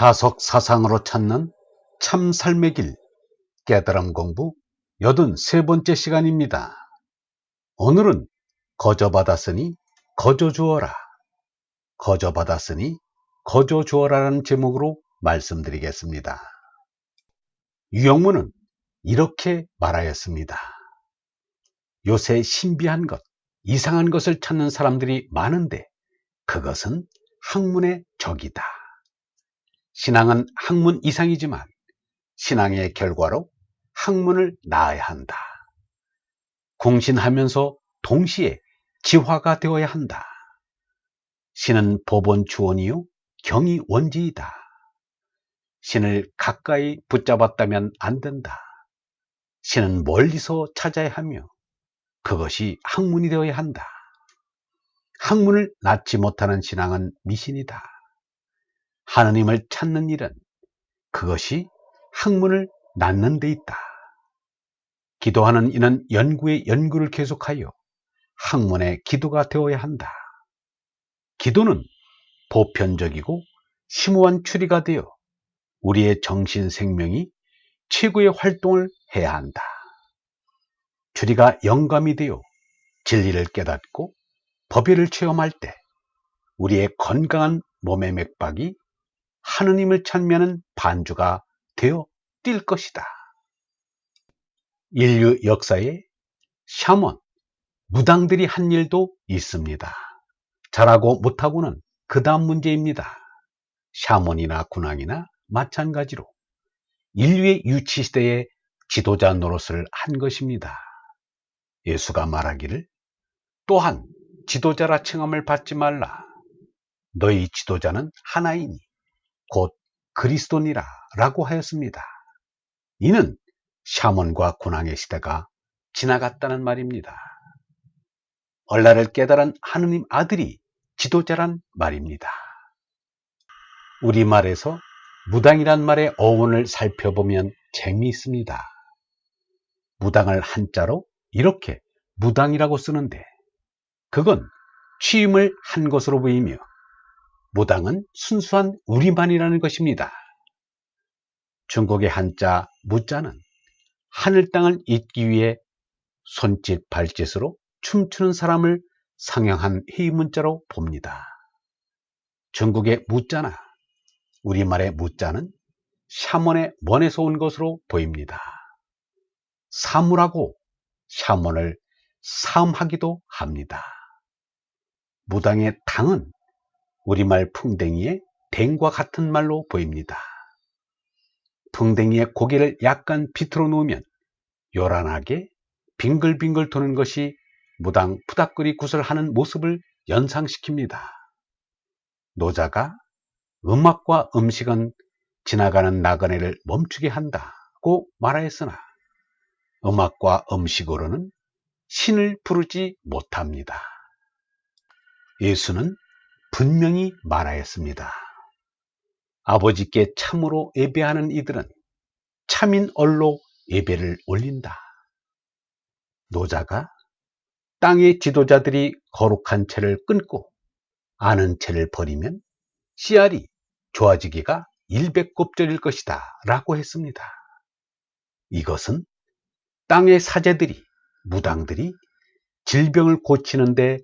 가속 사상으로 찾는 참 삶의 길 깨달음 공부 83번째 시간입니다. 오늘은 거저받았으니 거저주어라, 거저받았으니 거저주어라는 제목으로 말씀드리겠습니다. 유영문은 이렇게 말하였습니다. 요새 신비한 것, 이상한 것을 찾는 사람들이 많은데 그것은 학문의 적이다. 신앙은 학문 이상이지만 신앙의 결과로 학문을 낳아야 한다. 공신하면서 동시에 지화가 되어야 한다. 신은 법원 주원이요 경이 원지이다. 신을 가까이 붙잡았다면 안 된다. 신은 멀리서 찾아야 하며 그것이 학문이 되어야 한다. 학문을 낳지 못하는 신앙은 미신이다. 하느님을 찾는 일은 그것이 학문을 낳는 데 있다. 기도하는 이는 연구의 연구를 계속하여 학문의 기도가 되어야 한다. 기도는 보편적이고 심오한 추리가 되어 우리의 정신 생명이 최고의 활동을 해야 한다. 추리가 영감이 되어 진리를 깨닫고 법의를 체험할 때 우리의 건강한 몸의 맥박이 하느님을 찬미하는 반주가 되어 뛸 것이다. 인류 역사에 샤먼, 무당들이 한 일도 있습니다. 잘하고 못하고는 그 다음 문제입니다. 샤먼이나 군왕이나 마찬가지로 인류의 유치시대에 지도자 노릇을 한 것입니다. 예수가 말하기를 또한 지도자라 칭함을 받지 말라. 너희 지도자는 하나이니 곧 그리스도니라 라고 하였습니다. 이는 샤먼과 군왕의 시대가 지나갔다는 말입니다. 얼라를 깨달은 하느님 아들이 지도자란 말입니다. 우리말에서 무당이란 말의 어원을 살펴보면 재미있습니다. 무당을 한자로 이렇게 무당이라고 쓰는데 그건 취임을 한 것으로 보이며 무당은 순수한 우리말이라는 것입니다. 중국의 한자 무자는 하늘 땅을 잇기 위해 손짓 발짓으로 춤추는 사람을 상형한 회의문자로 봅니다. 중국의 무자나 우리말의 무자는 샤먼의 먼에서 온 것으로 보입니다. 사무라고 샤먼을 사음하기도 합니다. 무당의 당은 우리말 풍뎅이의 댕과 같은 말로 보입니다. 풍뎅이의 고개를 약간 비틀어 놓으면 요란하게 빙글빙글 도는 것이 무당 푸닥거리 굿을 하는 모습을 연상시킵니다. 노자가 음악과 음식은 지나가는 나그네를 멈추게 한다고 말하였으나 음악과 음식으로는 신을 부르지 못합니다. 예수는 분명히 말하였습니다. 아버지께 참으로 예배하는 이들은 참인 얼로 예배를 올린다. 노자가 땅의 지도자들이 거룩한 채를 끊고 아는 채를 버리면 씨알이 좋아지기가 일배꼽절일 것이다 라고 했습니다. 이것은 땅의 사제들이 무당들이 질병을 고치는데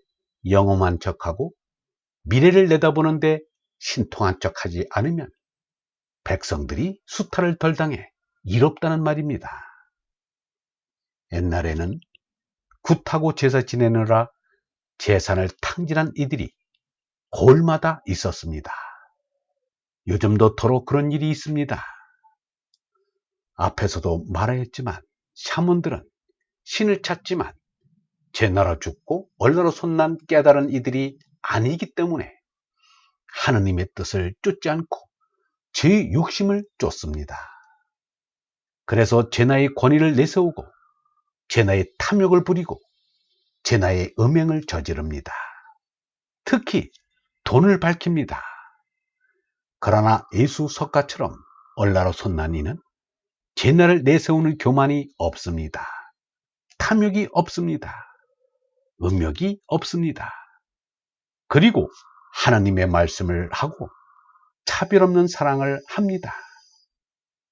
영험한 척하고 미래를 내다보는데 신통한 척하지 않으면 백성들이 수탈을 덜 당해 이롭다는 말입니다. 옛날에는 굿하고 제사 지내느라 재산을 탕진한 이들이 골마다 있었습니다. 요즘도 더러 그런 일이 있습니다. 앞에서도 말하였지만 샤먼들은 신을 찾지만 제나라 죽고 얼나로 손난 깨달은 이들이 아니기 때문에 하느님의 뜻을 쫓지 않고 제 욕심을 쫓습니다. 그래서 제나의 권위를 내세우고 제나의 탐욕을 부리고 제나의 음행을 저지릅니다. 특히 돈을 밝힙니다. 그러나 예수 석가처럼 얼나로 손난 이는 제나를 내세우는 교만이 없습니다. 탐욕이 없습니다. 음욕이 없습니다. 그리고 하나님의 말씀을 하고 차별 없는 사랑을 합니다.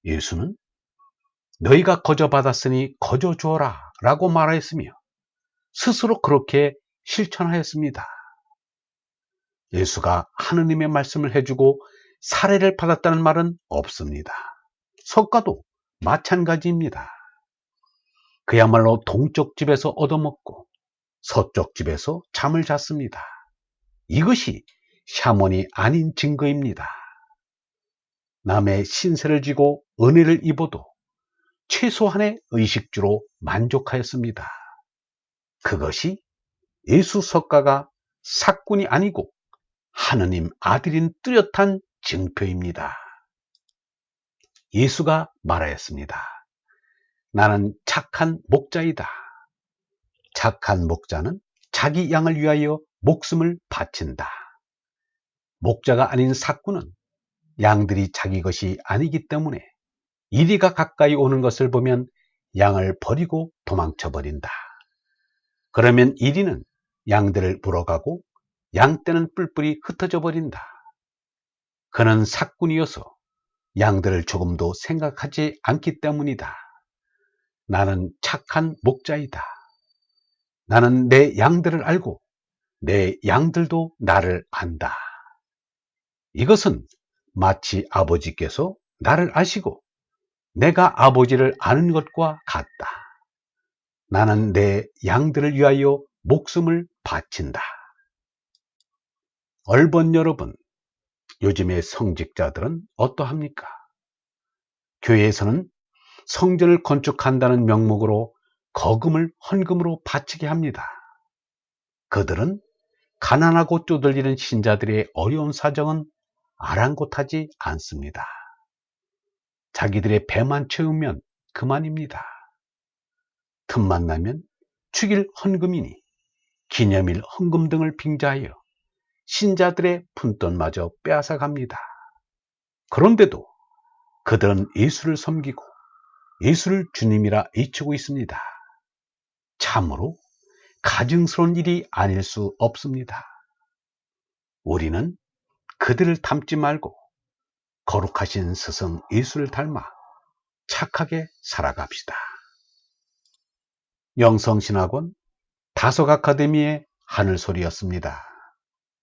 예수는 너희가 거저 받았으니 거저 주어라 라고 말하였으며 스스로 그렇게 실천하였습니다. 예수가 하느님의 말씀을 해주고 사례를 받았다는 말은 없습니다. 석가도 마찬가지입니다. 그야말로 동쪽 집에서 얻어먹고 서쪽 집에서 잠을 잤습니다. 이것이 샤먼이 아닌 증거입니다. 남의 신세를 지고 은혜를 입어도 최소한의 의식주로 만족하였습니다. 그것이 예수 석가가 사꾼이 아니고 하느님 아들인 뚜렷한 증표입니다. 예수가 말하였습니다. 나는 착한 목자이다. 착한 목자는 자기 양을 위하여 목숨을 바친다. 목자가 아닌 사꾼은 양들이 자기 것이 아니기 때문에 이리가 가까이 오는 것을 보면 양을 버리고 도망쳐 버린다. 그러면 이리는 양들을 물어가고 양떼는 뿔뿔이 흩어져 버린다. 그는 사꾼이어서 양들을 조금도 생각하지 않기 때문이다. 나는 착한 목자이다. 나는 내 양들을 알고 내 양들도 나를 안다. 이것은 마치 아버지께서 나를 아시고 내가 아버지를 아는 것과 같다. 나는 내 양들을 위하여 목숨을 바친다. 얼번 여러분, 요즘의 성직자들은 어떠합니까? 교회에서는 성전을 건축한다는 명목으로 거금을 헌금으로 바치게 합니다. 그들은 가난하고 쪼들리는 신자들의 어려운 사정은 아랑곳하지 않습니다. 자기들의 배만 채우면 그만입니다. 틈만 나면 축일 헌금이니 기념일 헌금 등을 빙자하여 신자들의 푼돈마저 빼앗아갑니다. 그런데도 그들은 예수를 섬기고 예수를 주님이라 외치고 있습니다. 참으로 가증스러운 일이 아닐 수 없습니다. 우리는 그들을 닮지 말고 거룩하신 스승 예수를 닮아 착하게 살아갑시다. 영성신학원 다속아카데미의 하늘소리였습니다.